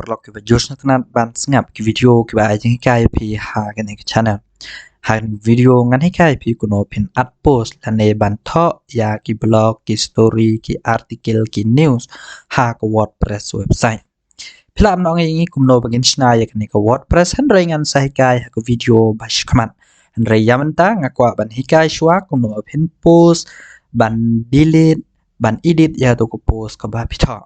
perlu ke video nak ban ngap ke video ke ba jing kai pi ha kan ke channel ha video ngan hai kai pi kuno pin up post lane ban tho ya ki blog ki story ki article ki news ha ko WordPress website phila am nong ngi kumno bagin chna ya kan ke WordPress han rai ngan sai kai ha ko video ba shkman han rai yamanta ngakwa ban hikai shwa kuno pin post ban delete ban edit ya to ko post ka ba pitha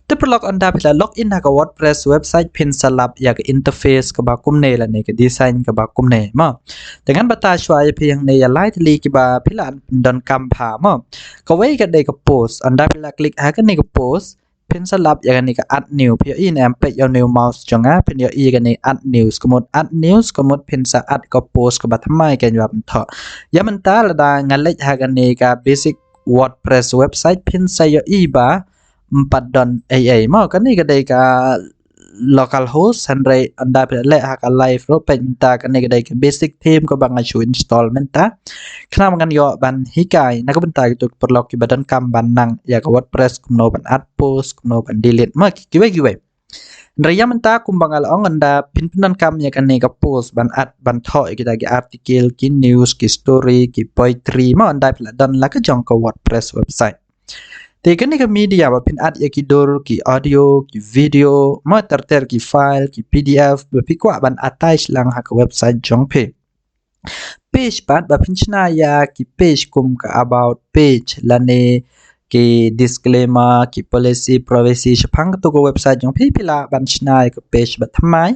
te perlok anda pila login ha ka WordPress website pin salap ya ka interface ka ba kumne la ne ka design ka ba kumne ma dengan bata shwa ya pi yang ne ya light li ki ba pila don kam pha ma ka wei ka de ka post anda pila klik ha ka ne ka post pin salap ya ka ne ka add new pi in am pe ya new mouse jonga pin ya i ka ne add news komot add news komot pin sa add ka post ka ba thamai ka ya tha ya man ta la da ngalek ha ka ne ka basic WordPress website pin saya iba 4.aa mau kan ni kedai ka localhost handrai anda le ha ka live ro pe minta kan ni kedai ka basic theme ko bang achu install menta khna mangan yo ban hikai na ko benta itu perlu ki badan kam ban nang ya ka WordPress kumno ban add post kumno ban delete ma kiwe Raya menta kumbangal ong anda pinpinan kam ya kan ka post ban ad ban tho kita ki article ki news ki story ki poetry ma anda pila dan la ka jong ka WordPress website te kan ka media ba pin ad ya ki dor ki audio ki video ma terter ki file ki PDF ba pi kwa ban attach lang ha ka website jong page pat ba pinchna ya ki page kum ka about page lane ki disclaimer ki policy privacy shapang to go website jong pila ban chna ka page ba thamai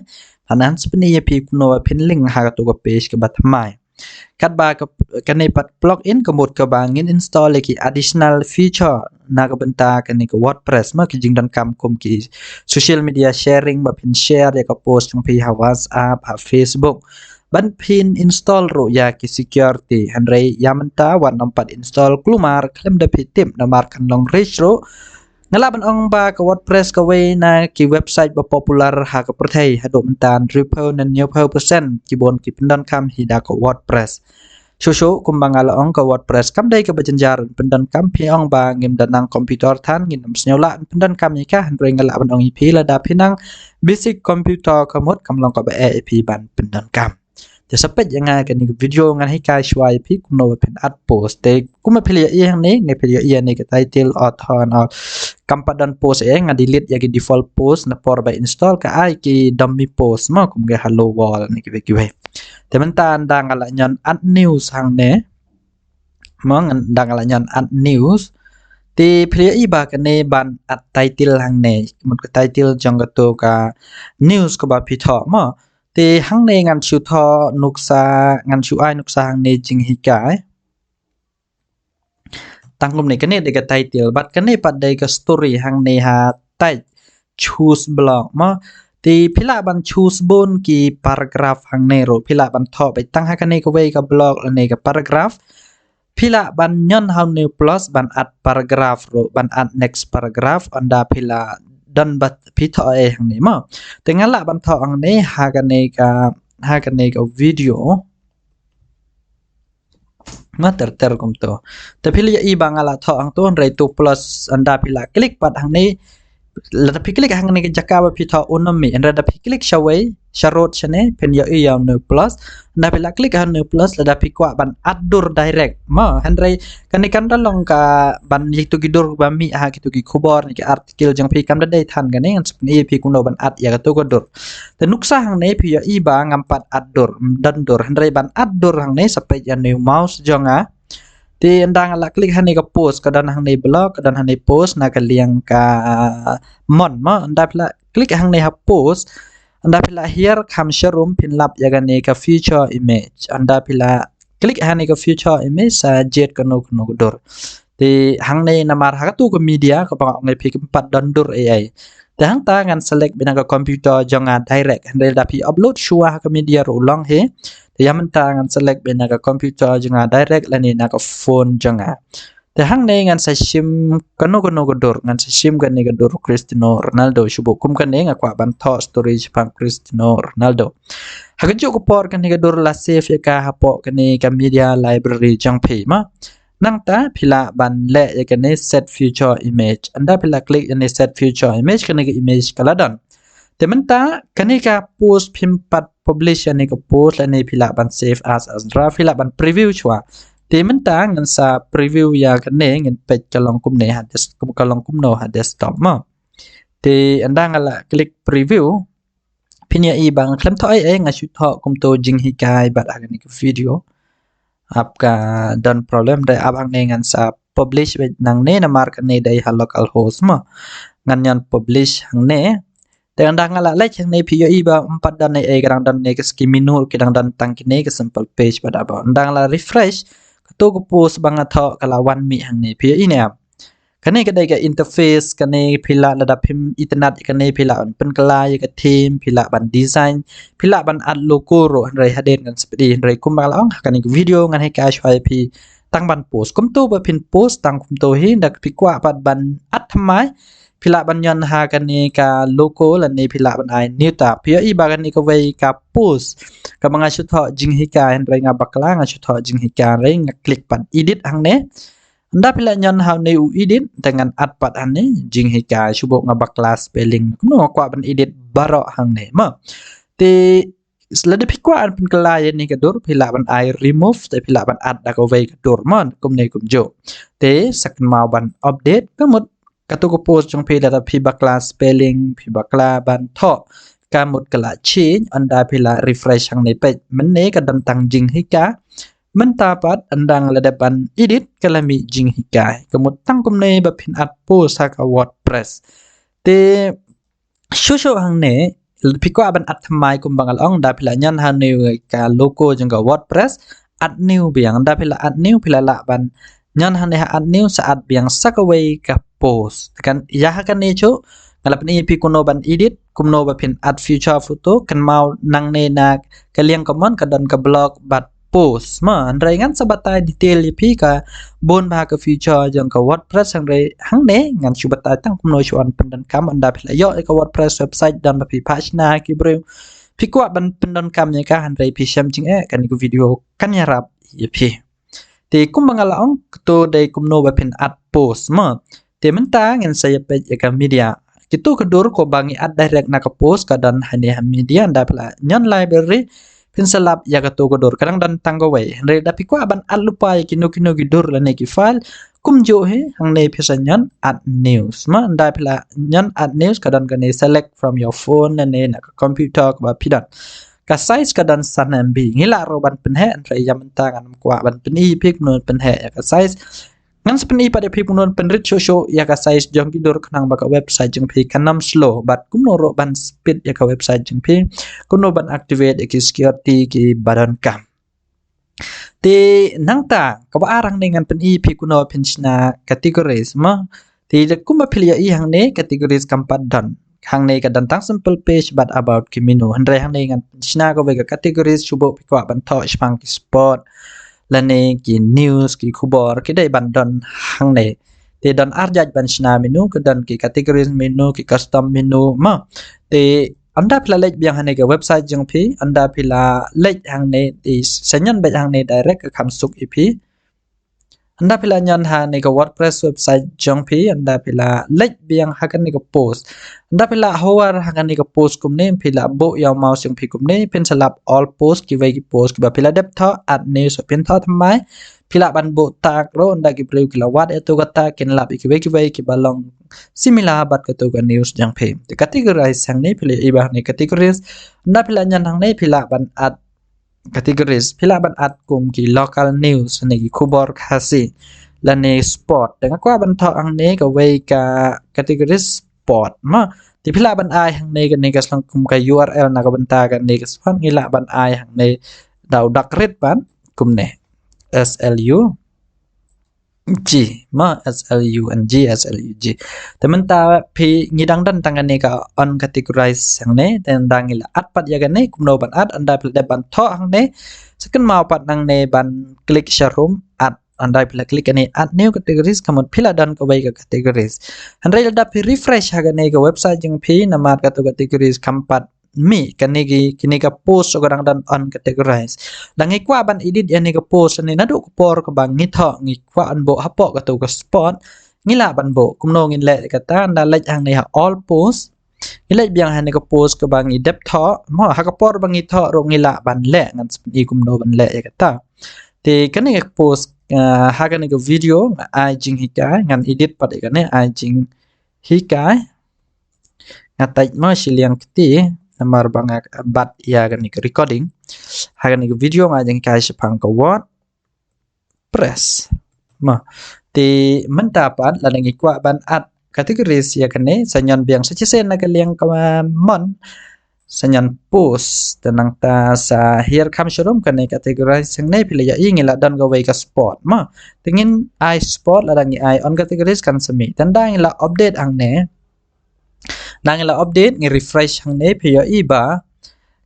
hanan spni pi kuno pin link ha to go page ka ba thamai kat ba ka kanai pat plugin ka mod ka bangin install ki additional feature na ka benta kanai ka WordPress ma ki jing dan kam kum ki social media sharing ba pin share ya ka post jong pi ha WhatsApp ha Facebook ban pin install ro ya ki security handrai yamanta wan nampat install klumar klem da tip namar kan long reach ro ngala ban ong ba ka WordPress ka we na ki website ba popular ha ka perthai ha do mentan triple nan nyo % ki bon ki pendan kam hida ka WordPress shosho kumbangala ong ka WordPress kam dai ka bajanjar pendan kam pi ong ba ngim danang komputer than ngin snyola pendan kam ka handrai ngala ban ong ipi la da pinang basic computer kamot kam long ka ba ip ban pendan kamจะสเปซยังไงกันนี่วิดีโองานให้กายช่วยพี่คุณโน้ตเป็นอัดโพสต์แต่กูมาเพลียอีอย่างนี้ในเพลียอีอย่างนี้ก็ไททิลออทอนเอาคำปัดดันโพสต์เองงานดีลิทอย่างกี่ default post นะพอเราไป install ก็ไอ้กี่ dummy post มาคุมกับ hello world นี่กี่เว้ยแต่มันตาดังอะไรยัน add news ทางเนี่ยมั้งดังอะไรยัน add news ที่เพลียอีบากันในบันอัดไททิลทางเนี่ยมันก็ไททิลจังก็ตัวกับ news ก็แบบพิธอมั้งแต่หังในงานชิวทอนุกษางานชิวไอนุกษาหังในจริงฮิกายตั้งลมในกันเนี่ยเด็กไทเติลบัดกันเนี่ยปัดเด็กสตอรี่หังในหาไตชูสบล็อกมาแต่พิลาบันชูสบนกี่พารากราฟหังในโรพิลาบันทอไปตั้งหากันในก็เวกับบล็อกและในกับพารากราฟพิลาบันย้อนหังใน plus บันอัดพารากราฟโรบันอัด next paragraph อันดาพิลาdan bat pitho hang ni ma tengal la ban tho ang ne ha kan ne ka video ma ter kum to te phili i bangala tho ang ton rai tu plus anda pila klik pat hang ni la ta klik hang ni ka jaka ba pitho unami anda da klik shawai sharot chane pen ya i yam no plus anda pila klik han no plus la da pikwa ban adur direct ma handrai kan ni kan long ka ban yitu gidur ba mi ha kitu ki khobor ni article jang pi kam da dai than kan ni ni pi kuno ban ad ya ka to godur te nuksa hang ne pi ya i ba ngampat adur dan dur handrai ban adur hang ne sampai ya new mouse jonga ti andang ala klik han ni ka post ka dan hang ni blog ka dan hang ni post na ka liang ka mon ma anda pila klik hang ni ha post anda pila here kam sharum pin lap ya kan ni ka future image anda pila klik han ni ka future image sa jet ka no dor ti hang ni namar ha tu ka media ka pang ngai pi empat dan dur ai te hang ta ngan select bina ka computer jonga direct handle da pi upload shua ka media ro long he te yaman ta ngan select bina ka computer jonga direct la ni na ka phone jonga te hang ne ngan sa sim kano dor ngan sa sim kan ni ka dor Cristiano Ronaldo shubo kum kan ne ngakwa ban tho storage pang Cristiano Ronaldo hagan ko por kan ni ka dor la save ya ka hapo kan ni ka media library jang phi ma nang ta phila ban le ya kan ni set future image anda phila click ni set future image kan ni image kala don แต่มันตากันนี่ก็ post พิมพ์ปัด publish อันนี้ก็ post และนี่พิลาบัน save as draft พิลาบัน preview ชัวแต่มันตาเงินซา preview ยากันนี่เงินเป็ดก็ลองกุมเนี่ยหา desktop ก็ลองกุมโนหา desktop มั้งแต่อันดังอะไรคลิก preview พิญญาอีบางคลิปท่อเองอาชุดท่อกุมโตจิงฮิกายบัดอันนี้ก็วิดีโออับก็ดัน problem ได้อับอังเงินซา publish ไปนังเนี่ยนะ mark อันนี้ได้หา local host มั้งงั้นยัน publish อังเนี่ยแต่อันดังอะไรlike อังเนี่ยพิญญาอีบางempat dan ne kadang dan ne ke segi menu kadang dan tang kini ke simple page pada apa andang la refresh ketu ko post bang atho kala one mi hang neพิญญาอีเนี่ยkan ni kedai ke interface kan ni pila ladap him internet kan ni pila pen kelai ke team pila ban design pila ban add logo ro rai haden kan seperti rai kum bang lang kan ni video ngan hai ka shwai pi tang ban post kum tu ba pin post tang kum to hi dak pi kwa pat ban at thamai pila ban yon ha kan ni ka logo lan ni pila ban ai new ta pi i ba kan ni ko wei ka post ka bang a shut tho jing hi ka rai nga bakla nga shut tho jing hi ka rai nga click pan edit hang ne anda pila nyan how ne u edit dengan atpat ane jing hika subok ngabak class spelling kuno kwa ban edit baro hang ne ma te selada pikwa an pen kelai ni kadur pila ban ai remove te pila ban add da ko wei kadur mon kum ne kum jo te sak mau ban update kamut katu ko post jong pila da pi class spelling pi bakla ban tho kamut kala change anda pila refresh hang ne pe men ne kadam tang jing hika mendapat andang ledapan edit kalami jing hikai kemut tang kumne bapin at post ka WordPress te shosho hang ne piko aban at thamai kumbangal ong da pila nyan han ne ka logo jeng ka WordPress at new biang da pila at new pila la ban nyan han ne at new saat biang sakaway ka post kan ya kan ne cho ngalap ni pi kuno ban edit kumno bapin at future photo kan mau nang ne na kaliang common ka don ka blog bat post ma andai ngan sabatai detail pi ka bon ba ka feature jang ka WordPress hang ne ngan subatai tang kumno chuan pendan kam anda phla yo ka WordPress website dan pi page na ki bro pi kwa ban pendan kam nya ka andai pi sham jing kan ku video kan ya rap ye pi te kum bangala ong to dai kumno ba pin at post ma te menta ngan saya pe ka media kitu kedur ko bangi at direct na ka post ka dan hane media anda phla nyan library pinsalap ya ka to godor kadang dan tanggo wei re dapi ko aban alupa ya kino gidur la ne ki file kum jo he hang ne phesanyan at news ma ndai phla nyan at news kadan ka ne select from your phone ne na computer ka pidan ka size kadan san mb ngila ro ban pen he re yam ta kan kwa ban pen i pik no pen he ka size ngan sepen i pada pik non pen rit show ya ka size jong gidur kanang ba ka website jeng pi kanam slow but kum no ro ban speed ya ka website jeng pi kuno ban activate ki security ki badan kam te nangta ka ba arang dengan pen i pi kuno penchna categories ma te kuma pilia i hang ne categories kampat dan hang ne ka dan tang simple page but about ki menu handre hang ne ngan penchna ko ba categories subo pi kwa ban tho spang ki sport lane ki news ki khubor ki dai ban don hang ne te don arjaj ban chna menu ke dan ki categories menu ki custom menu ma te anda pila lek biang hane ke website jeng pi anda pila lek hang ne di senyan bet hang ne direct ke kam suk ip anda pila nyan hane ke WordPress website jeng pi anda pila lek biang hakan ne ke post anda pila hawar hakan ne ke post kum ne pila bo yaw mouse jeng pi kum ne pen salap all post ki wei ki post ki ba pila dep tho at ne so pen tho thamai pila ban bo tag ro anda ki play ki lawat eto kata ken lap ki wei ki balong similar but ka to ka news jang phe the categorize sang ne pila iba ne categories anda pila nyan hang ne pila ban at categories pila ban at kum ki local news ne ki khubor khasi la ne sport dengan kwa ban tho ang ne ka wei ka categories sport ma ti pila ban ai hang ne ka slang kum ka URL na ka banta ka ne ka spam ngila ban ai hang ne dau dak red ban kum ne SLU G ma SLUNG SLUG temen ta pi ngidang dan tangan ne ka on categorize hang ne dan dangila at pat ya ne kumno ban at anda pil ban tho hang ne second mau pat nang ne ban klik showroom at anda pil klik ne at new categories kamot pila dan ko bai ka categories andai da pi refresh ha ne ka website jeng pi namat ka to categories kampat mi kini ka post orang dan on categorize dangi kwa ban edit yani ka post ni nadu ko por ka bang ngitho ngi kwa an bo hapo ka to ka spot ngila ban bo kumno ngin le ka ta anda like hang ne ha all post Ilai biang han ka post ka bang i dep tho mo ha ka por bang i tho ro ngila ban le ngan i kumno ban le ya kata te kan ka post ha kan ka video ai jing hikai ngan edit pat kan ai jing hikai ngatai mo siliang kti namar bang bat ya kan ka recording ha kan ka video ngai jing kai sepang ka word press ma te mentapan la ngi kwa ban at kategoris ya kene sanyan biang sechisen na kaliang mon sanyan post tenang ta sa here come showroom kene kategoris sang ne pila ya ingila dan go way ka sport ma tingin I sport la dangi I on kategoris kan semi tandang la update ang ne nang la update ngi refresh ang ne pila iba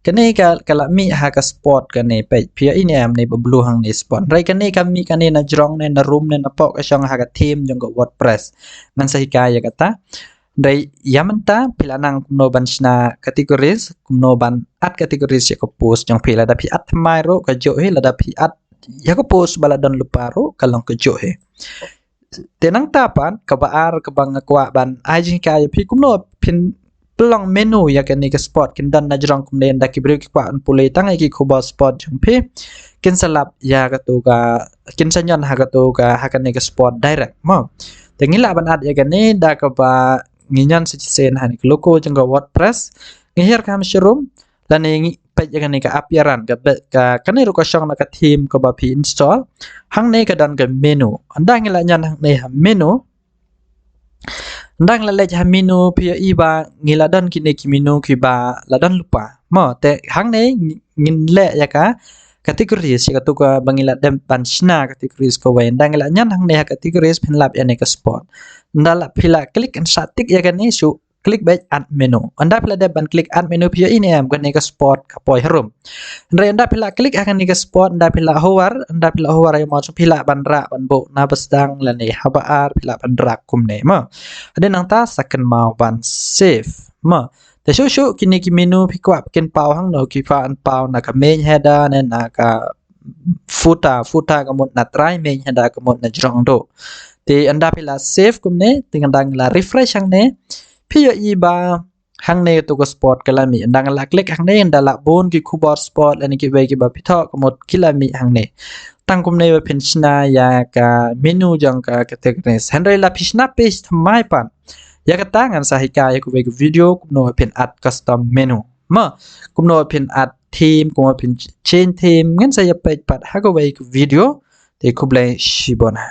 kene kala mi ha ka sport kene pe pia ini am ne bablu hang ne sport rai kene kami kene na jrong ne na room ne na pok ka shang ha ka theme jong ka wordpress man sa hikaya kata dai yamanta pila nang no ban sna categories no ban at categories ya ko post jong pila da pi at mai ro ka jo he la da pi at ya ko post bala don lupa ro kalong ka jo he tenang tapan ka baar ka bang kwa ban ajin kaya pi kumno pin pelong menu ya kan ni ke spot kin dan na jrong kum den da ki break kwa an pulei tang ki khuba spot jong phe kin salap ya ka tu ka kin sanyon ha ka tu ka ha kan ni ke spot direct mo tengila ban ad ya kan ni da ka ba nginyan si sen ha ni logo jong ka wordpress ngihir kam showroom la ni pe ya kan ni ka appearance ka kan ni ro ka shong na ka theme ka ba pi install hang ne ka dan ka menu anda ngila nyan hang ne ha menu ndang la lej ha menu pia iba ngila don kine ki menu ki ba la don lupa mo te hang ne ngin le ya ka categories ya tu ka bangila dem panchna categories ko wa ndang la nyan hang ne ha categories pin lap ya ne ka spot ndala pila klik and static ya kan ni su klik back add menu anda pila de ban klik add menu pia ini am kan ne ka spot ka poi harum ndre anda pila klik akan ni ka spot anda pila howar ya mo pila ban ra ban bo na basdang la ne habaar pila ban ra kum ne ma ada nang ta second mau ban save ma te shu kini ki menu pi kwa ken pau hang no ki fa an pau na ka main header ne na ka footer ka mot na try main header ka mot na jrong do te anda pila save kum ne tingandang la refresh hang ne pi iba hang ne to ko sport kalami ndang la klik hang ne ndala bon ki keyboard sport ani ki we ki ba pitho ko mot kilami hang ne tang kum ne ba penchna ya ka menu jang ka categories handle la pishna page mai pan ya ka tangan sa hikaya ko we video kum no pen add custom menu ma kum no pen add theme kum pen change theme ngan sa ya page pat ha ko we video te kublai shibona